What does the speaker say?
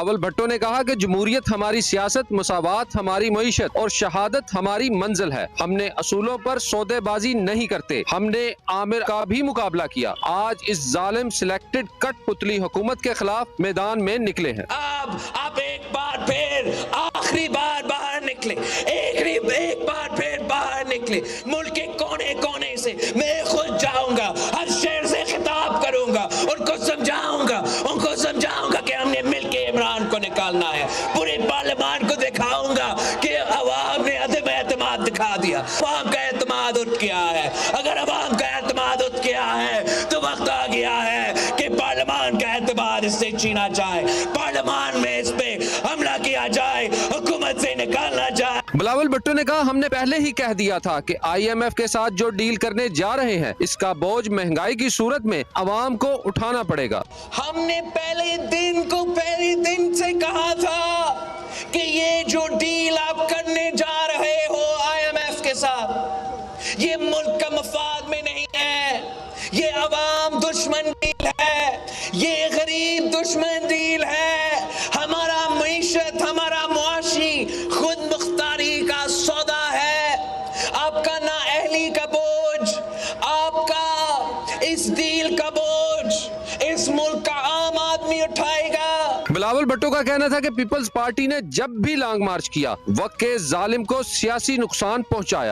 बिलावल भुट्टो ने कहा कि जमहूरियत हमारी सियासत, मसावात हमारी मईशत और शहादत हमारी मंजिल है। हमने असूलों पर सौदेबाजी नहीं करते। हमने आमिर का भी मुकाबला किया। आज इस जालिम सिलेक्टेड कठपुतली हुकूमत के खिलाफ मैदान में निकले हैं। अब आप एक बार फिर आखिरी बार बाहर निकले, एक बार फिर बाहर निकले। मुल्क के कोने कोने से मैं खुद जाऊंगा, हर शहर से खिताब करूंगा, उनको समझाऊंगा कि हमने मिलके इमरान को निकालना है। पूरे पार्लियामान को दिखाऊंगा कि अवाम ने अदम एतमाद दिखा दिया। अवाम का एतमाद उठ गया है। अगर अवाम का एतमाद उठ गया है तो वक्त आ गया है कि पार्लियामान का एतमाद इससे छीना जाए, पार्लियामान में इस पे हमला किया जाए, हुकूमत से निकालना जाए। बिलावल भुट्टो ने कहा, हमने पहले ही कह दिया था कि IMF के साथ जो डील करने जा रहे हैं, इसका बोझ महंगाई की सूरत में अवाम को उठाना पड़ेगा। हमने पहले दिन से कहा था कि ये जो डील आप करने जा रहे हो IMF के साथ, ये मुल्क का मफाद में नहीं है, ये अवाम दुश्मन डील है, ये गरीब दुश्मन डील है। हमारा मईशत, हमारा मुआशी खुद मुख्तारी का सौदा है। आपका ना अहली का बोझ, आपका इस डील का बोझ इस मुल्क का आम आदमी उठाएगा। बिलावल भुट्टो का कहना था कि पीपल्स पार्टी ने जब भी लॉन्ग मार्च किया, वक्त के जालिम को सियासी नुकसान पहुंचाया।